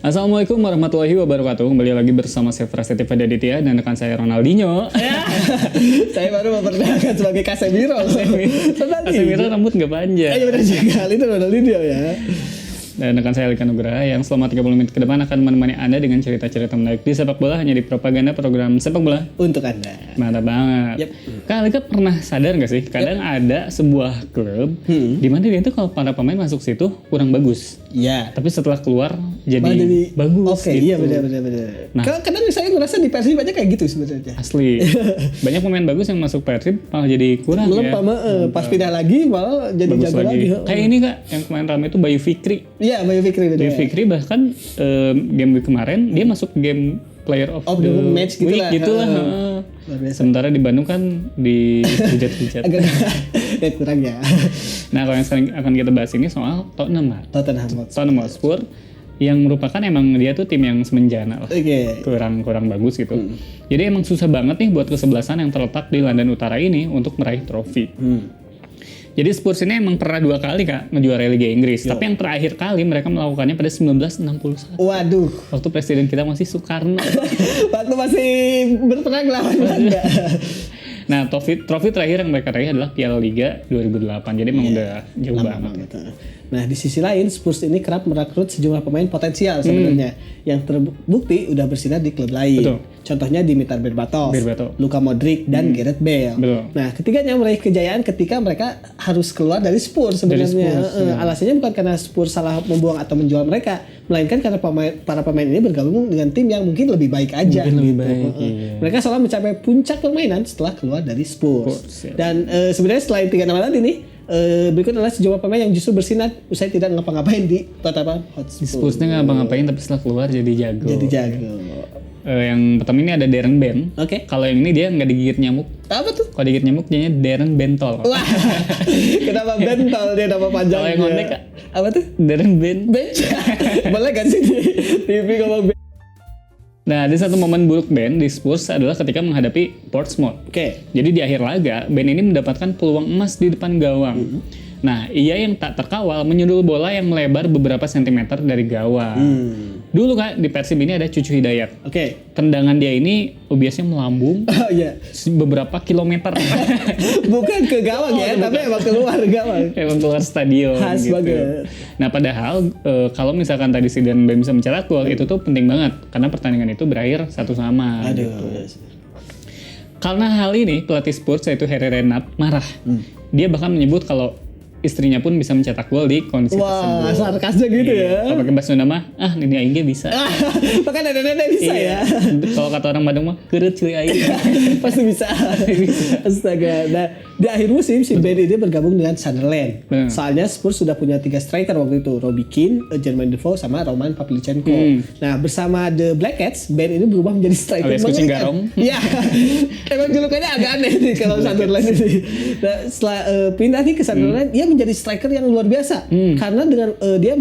Assalamualaikum warahmatullahi wabarakatuh. Kembali lagi bersama saya Prasetyo Aditya dan rekan saya Ronaldinho. Saya baru memperkenalkan sebagai Casemiro. Casemiro rambut nggak panjang. Ayo benar juga, itu Ronaldinho ya. Dan rekan saya Alika Nugraha yang selama 30 menit ke depan akan menemani Anda dengan cerita-cerita menarik di sepak bola hanya di propaganda program sepak bola Untuk Anda. mantap banget. Yep. Kak Alika pernah sadar nggak sih kadang ada sebuah klub di mana dia itu kalau para pemain masuk situ kurang bagus, Iya. tapi setelah keluar jadi bagus. Oke, gitu. iya benar. Nah. Kadang saya ngerasa di Persib banyak kayak gitu sebenarnya. Asli. Banyak pemain bagus yang masuk Persib malah jadi kurang Belum ya. pas pindah lagi malah jadi Bagus jago lagi. Kayak ini Kak, yang kemarin ramai itu Bayu Fikri. Iya, Bayu Fikri benar. Bayu Fikri bahkan game week kemarin dia masuk game player of the match week gitulah. Heeh. Luar biasa. Sementara di Bandung kan dihujat-hujat. Agak kurang ya. Nah, kalau yang sekarang akan kita bahas ini soal Tottenham Tottenham. Hotspur yang merupakan emang dia tuh tim yang semenjana lah. Oke. Kurang bagus gitu. Jadi emang susah banget nih buat kesebelasan yang terletak di London Utara ini untuk meraih trofi. Jadi Spurs ini emang pernah 2 kali Kak ngejuarai Liga Inggris. Tapi yang terakhir kali mereka melakukannya pada 1961. Waduh. Waktu presiden kita masih Soekarno. Waktu masih berperang lawan Belanda. Nah, trofi terakhir yang mereka raih adalah Piala Liga 2008. Jadi emang udah jauh banget. Nah, di sisi lain Spurs ini kerap merekrut sejumlah pemain potensial sebenarnya yang terbukti udah bersinar di klub lain. Betul. Contohnya Dimitar Berbatov, Luka Modric dan Gareth Bale. Betul. Nah, ketiganya meraih kejayaan ketika mereka harus keluar dari Spurs sebenarnya. Alasannya bukan karena Spurs salah membuang atau menjual mereka, melainkan karena para pemain ini bergabung dengan tim yang mungkin lebih baik aja. Iya. Mereka selalu mencapai puncak permainan setelah keluar dari Spurs. Ya. Dan sebenarnya selain 3 nama tadi nih, berikut adalah sejumlah pemain yang justru bersinar usai tidak ngapa-ngapain di Tottenham Hotspur. Di Spursnya nggak ngapa-ngapain tapi setelah keluar jadi jago. Yang pertama ini ada Darren Bent. Oke. Kalau yang ini dia nggak digigit nyamuk. Apa tuh? Kalau digigit nyamuk jadinya Darren Bentol. Wah, kenapa Bentol dia nama panjangnya? Kalau yang ngondek Kak, Apa tuh? Darren Bent. Boleh gak sih di TV ngomong Ben? Nah, ada satu momen buruk Ben di Spurs adalah ketika menghadapi Portsmouth. Oke. Jadi di akhir laga, Ben ini mendapatkan peluang emas di depan gawang. Nah, ia yang tak terkawal menyundul bola yang melebar beberapa sentimeter dari gawang. Dulu Kak, di Persib ini ada Cucu Hidayat. Oke. Tendangan dia ini biasanya melambung Oh iya. beberapa kilometer. Bukan ke gawang ya, tapi emang keluar gawang. Emang keluar stadion Khas gitu. banget. Nah, padahal kalau misalkan tadi si Dan Ben bisa mencetak gol, itu tuh penting banget karena pertandingan itu berakhir 1-1. Aduh. Gitu. Karena hal ini, pelatih Spurs yaitu Harry Redknapp marah. Dia bahkan menyebut kalau istrinya pun bisa mencetak gol di kondisi Wah, tersebut. sarkasnya gitu ya. Kalau pakai bahasa Sunda mah, ini aing ge bisa. Bahkan nenek-nenek bisa Iya. ya. Kalau kata orang Bandung mah, keureup cuy aing. Pasti bisa. Astaga. Nah, di akhir musim si Ben ini bergabung dengan Sunderland. Soalnya Spurs sudah punya 3 striker waktu itu, Robbie Keane, Jermaine Defoe sama Roman Pavlyuchenko. Nah, bersama The Black Cats, Ben ini berubah menjadi striker Alias kucing garong. Iya. Emang julukannya agak aneh nih kalau Sunderland ini. Nah, setelah pindah nih ke Sunderland, dia menjadi striker yang luar biasa. Karena dengan dia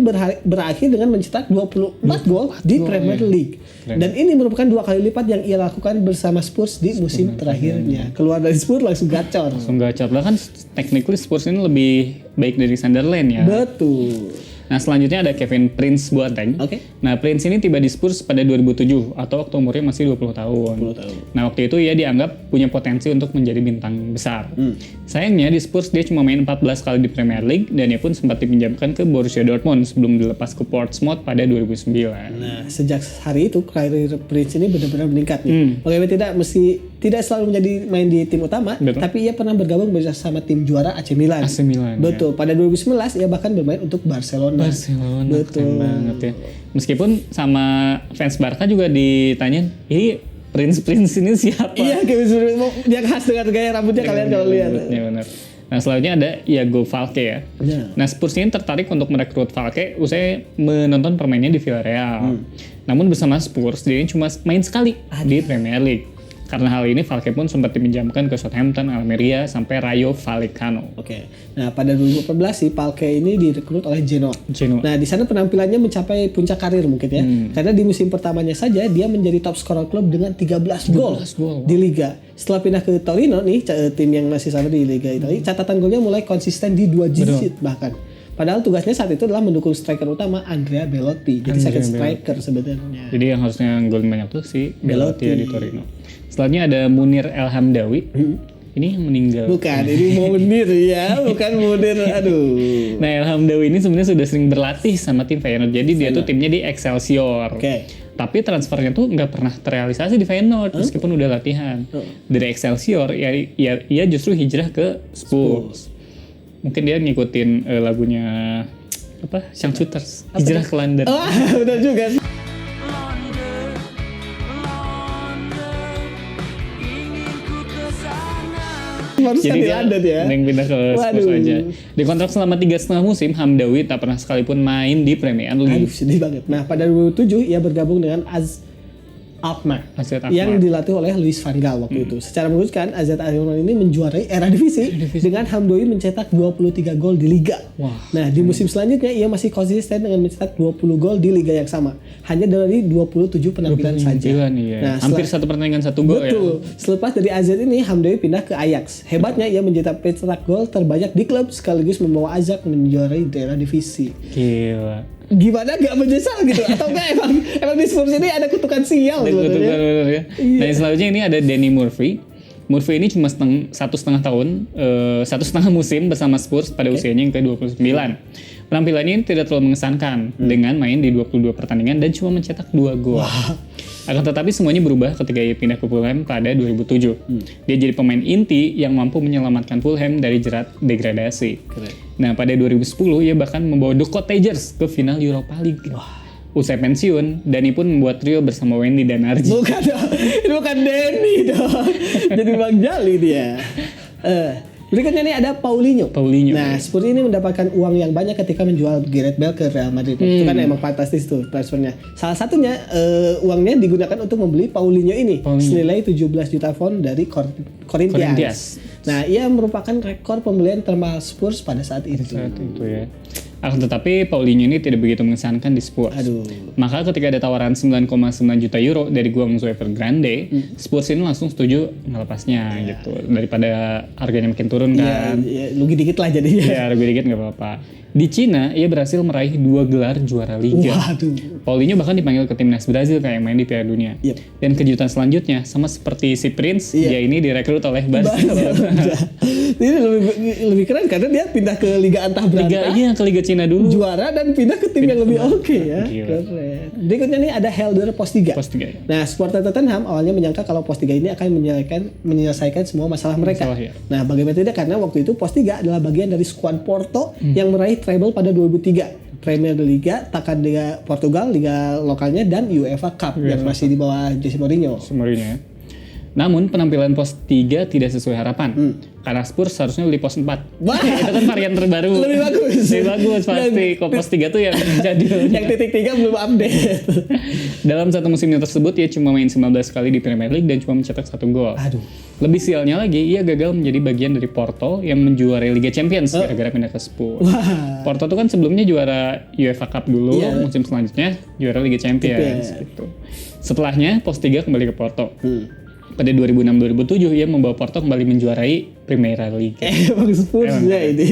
berakhir dengan mencetak 24 gol di Premier League. Dan ini merupakan 2 kali lipat yang ia lakukan bersama Spurs di musim terakhirnya. Keluar dari Spurs langsung gacor. Gacor. Bahkan technically Spurs ini lebih baik dari Sunderland ya. Betul. Nah, selanjutnya ada Kevin Prince Boateng. Oke. Nah, Prince ini tiba di Spurs pada 2007 atau waktu umurnya masih 20 tahun. Nah, waktu itu ia dianggap punya potensi untuk menjadi bintang besar. Sayangnya di Spurs dia cuma main 14 kali di Premier League dan dia pun sempat dipinjamkan ke Borussia Dortmund sebelum dilepas ke Portsmouth pada 2009. Nah, sejak hari itu karir Prince ini benar-benar meningkat nih. Bagaimana tidak selalu menjadi main di tim utama, tapi ia pernah bergabung bersama tim juara AC Milan. AC Milan. Betul. Ya. Pada 2011 ia bahkan bermain untuk Barcelona. Betul. Keren banget ya. Meskipun sama fans Barca juga ditanyain, ini Prince ini siapa? Iya, dia khas dengan gaya rambutnya kalian kalau lihat. Rambutnya benar. Nah, selanjutnya ada Iago Falque ya. Nah, Spurs ini tertarik untuk merekrut Falque usai menonton permainannya di Villarreal. Namun bersama Spurs dia cuma main sekali di Premier League. Karena hal ini Falque pun sempat dipinjamkan ke Southampton, Almeria, sampai Rayo Vallecano. Oke. Nah, pada 2014 sih Falque ini direkrut oleh Genoa. Nah, di sana penampilannya mencapai puncak karir mungkin ya. Karena di musim pertamanya saja dia menjadi top scorer klub dengan 13 gol di liga. Setelah pindah ke Torino nih, tim yang masih sama di Liga Italia, catatan golnya mulai konsisten di 2 digit bahkan. Padahal tugasnya saat itu adalah mendukung striker utama Andrea Belotti. Jadi second striker sebenarnya. Jadi yang harusnya golin banyak tuh si Belotti ya di Torino. Selanjutnya ada Munir El Hamdawi. Ini yang meninggal. Bukan, ini Munir ya, bukan Munir. Aduh. Nah, El Hamdawi ini sebenarnya sudah sering berlatih sama tim Feyenoord. Jadi dia tuh timnya di Excelsior. Tapi transfernya tuh nggak pernah terrealisasi di Feyenoord meskipun udah latihan. Dari Excelsior ia justru hijrah ke Spurs. Mungkin dia ngikutin lagunya apa? Shooters. Hijrah ke London. Benar juga. Jadi dia yang pindah ke Spurs aja. Di kontrak selama 3,5 musim, Hamdawi tak pernah sekalipun main di Premier League. Aduh, sedih banget. Nah, pada 2007 ia bergabung dengan AZ Alkmaar yang dilatih oleh Louis van Gaal waktu itu. Secara mengejutkan, AZ Alkmaar ini menjuarai era divisi dengan Hamdawi mencetak 23 gol di liga. Nah, di musim selanjutnya ia masih konsisten dengan mencetak 20 gol di liga yang sama. Hanya dari 27 penampilan saja. Iya. Nah, hampir satu pertandingan 1 gol ya. Betul. Selepas dari AZ ini, Hamdawi pindah ke Ajax. Hebatnya ia mencetak gol terbanyak di klub sekaligus membawa Ajax menjuarai daerah divisi. Gila. Gimana gak menyesal gitu? Atau enggak emang di Spurs ini ada kutukan sial sebenarnya. Ya. Nah, selanjutnya ini ada Danny Murphy. Murphy ini cuma 1,5 tahun, 1,5 musim bersama Spurs pada usianya yang ke-29. Penampilannya ini tidak terlalu mengesankan dengan main di 22 pertandingan dan cuma mencetak 2 gol. Akan tetapi semuanya berubah ketika ia pindah ke Fulham pada 2007. Dia jadi pemain inti yang mampu menyelamatkan Fulham dari jerat degradasi. Nah, pada 2010 ia bahkan membawa The Cottagers ke final Europa League. Usai pensiun, Dani pun membuat trio bersama Wendy dan Arji. Bukan dong, ini bukan Dani dong. Jadi Bang Jali dia. Berikutnya nih ada Paulinho. Nah, Spurs ini mendapatkan uang yang banyak ketika menjual Gareth Bale ke Real Madrid. Itu kan emang fantastis tuh transfernya. Salah satunya uangnya digunakan untuk membeli Paulinho ini senilai 17 juta pound dari Corinthians. Nah, ia merupakan rekor pembelian termahal Spurs pada saat itu. Ya. Akan tetapi Paulinho ini tidak begitu mengesankan di Spurs. Maka ketika ada tawaran 9,9 juta euro dari Guangzhou Evergrande, Spurs ini langsung setuju melepasnya gitu. Daripada harganya makin turun kan. Rugi dikit lah jadinya. Ya, rugi dikit nggak apa-apa. Di Cina, ia berhasil meraih 2 gelar juara Liga. Paulinho bahkan dipanggil ke timnas Brazil kayak main di Piala Dunia. Dan kejutan selanjutnya, sama seperti si Prince, dia ini direkrut oleh Barcelona. Ini lebih keren karena dia pindah ke Liga Antah Berantah. Ke Liga Cina dulu. Juara dan pindah ke tim yang lebih oke ya. Keren. Berikutnya nih ada Helder Postiga. Nah, supporter Tottenham awalnya menyangka kalau Postiga ini akan menyelesaikan semua masalah mereka. Nah, bagaimana tidak, karena waktu itu Postiga adalah bagian dari skuad Porto yang meraih treble pada 2003. Premier Liga, Liga Portugal, Liga lokalnya, dan UEFA Cup yang masih di bawah Jose Mourinho. Ya. Namun penampilan pos 3 tidak sesuai harapan. Karena Spurs harusnya beli pos 4. Itu kan varian terbaru. Lebih bagus pasti. Kok pos 3 tuh yang jadi yang titik 3 belum update. Dalam satu musimnya tersebut ia cuma main 19 kali di Premier League dan cuma mencetak 1 gol. Lebih sialnya lagi, ia gagal menjadi bagian dari Porto yang menjuarai Liga Champions gara-gara pindah ke Spurs. Porto tuh kan sebelumnya juara UEFA Cup dulu, musim selanjutnya juara Liga Champions gitu. Setelahnya pos 3 kembali ke Porto. Pada 2006-2007 ia membawa Porto kembali menjuarai Premier League. Bagus Spursnya ini.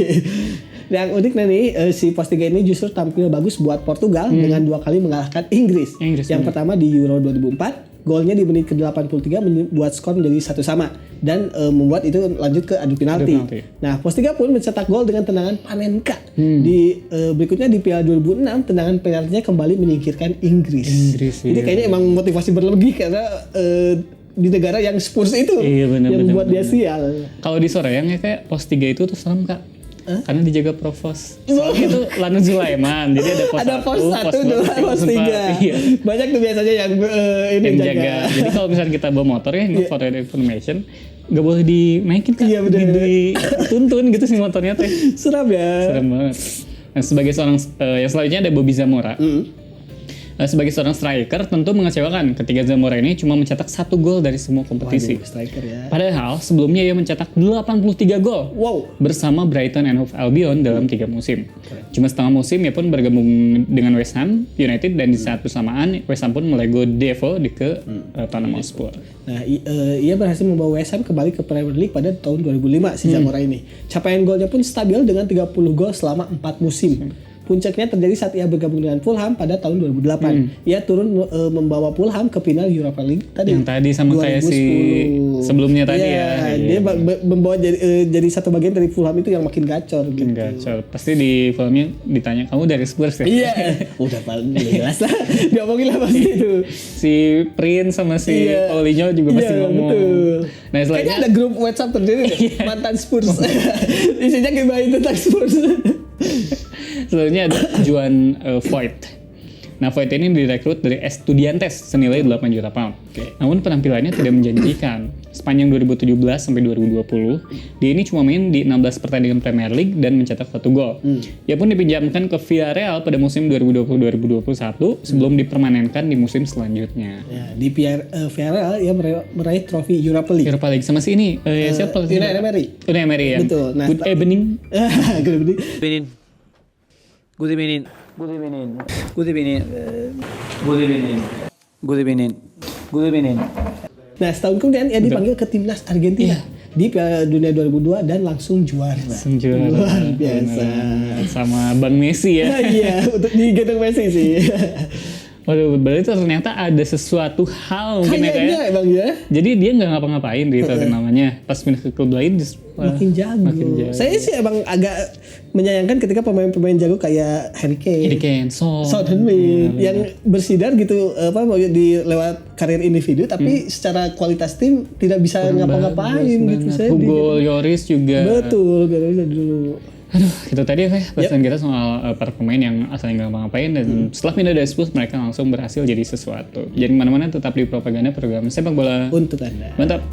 Yang unik nih si Postiga ini justru tampil bagus buat Portugal dengan 2 kali mengalahkan Inggris. Yang pertama di Euro 2004, golnya di menit ke-83 membuat skor menjadi 1-1 dan membuat itu lanjut ke adu penalti. Nah, Postiga pun mencetak gol dengan tendangan Panenka. Di berikutnya di Piala 2006, tendangan penaltinya kembali menyingkirkan Inggris. Ini kayaknya emang motivasi berlebih karena di negara yang Spurs itu yang membuat dia sial. Kalau di Soreang ya kayak pos 3 itu tuh serem Kak. Karena dijaga provos. Soalnya itu Lanu Sulaiman. Jadi ada pos 1, pos 3. Banyak tuh biasanya yang ini jaga. Jadi kalau misalnya kita bawa motor ya, for information, gak boleh dinaikin Kak. Dituntun gitu sih motornya teh. Serem ya. Serem banget. Nah, sebagai seorang yang selanjutnya ada Bobby Zamora. Sebagai seorang striker tentu mengecewakan ketika Zamora ini cuma mencetak 1 gol dari semua kompetisi. Waduh, striker ya. Padahal sebelumnya ia mencetak 83 gol bersama Brighton and Hove Albion dalam 3 musim. Cuma setengah musim ia pun bergabung dengan West Ham United dan di saat bersamaan West Ham pun melego Devo ke Tottenham Hotspur. Nah, ia berhasil membawa West Ham kembali ke Premier League pada tahun 2005 si Zamora ini. Capaian golnya pun stabil dengan 30 gol selama 4 musim. Puncaknya terjadi saat ia bergabung dengan Fulham pada tahun 2008. Ia turun membawa Fulham ke final Europa League tadi. Yang tadi sama 2010. Kayak si sebelumnya tadi ya. Dia membawa jadi satu bagian dari Fulham itu yang makin gacor gitu. Gacor. Pasti di filmnya ditanya, kamu dari Spurs ya? Iya. Udah paling jelas lah. Diomongin lah pasti itu. Si Prince sama si Paulinho juga pasti ngomong. Betul. Nah, kayaknya ada grup WhatsApp terjadi mantan Spurs. Isinya gibahin tentang Spurs. Selanjutnya ada Juan Voigt. Nah, Voigt ini direkrut dari Estudiantes senilai 8 juta pound. Namun penampilannya tidak menjanjikan. Sepanjang 2017 sampai 2020, dia ini cuma main di 16 pertandingan Premier League dan mencetak 1 gol. Ia pun dipinjamkan ke Villarreal pada musim 2020-2021 sebelum dipermanenkan di musim selanjutnya. Ya, di Villarreal ia meraih trofi Europa League. Europa League sama si ini, siapa? Unai Emery. Unai Emery ya. Betul. Nah, Good evening. Good evening. Good evening. Good evening. Good evening. Good evening. Good evening. Nah, setahun kemudian ia dipanggil ke timnas Argentina di Piala Dunia 2002 dan langsung juara. Luar biasa. Sama Bang Messi ya. Iya, untuk digendong Messi sih. Waduh, berarti ternyata ada sesuatu hal mungkin kayaknya Bang ya. Jadi dia nggak ngapa-ngapain di namanya. Pas pindah ke klub lain makin jago. Saya sih emang agak menyayangkan ketika pemain-pemain jago kayak Harry Kane, Son Heung-min yang bersinar gitu di lewat karir individu tapi secara kualitas tim tidak bisa ngapa-ngapain gitu saya. Hugo Lloris juga. Betul, gara-gara dulu. Aduh, itu tadi ya bahasan kita soal para pemain yang asalnya nggak ngapa-ngapain dan setelah pindah dari Spurs mereka langsung berhasil jadi sesuatu. Jadi mana-mana tetap di Propaganda, program sepak bola untuk Anda. Mantap.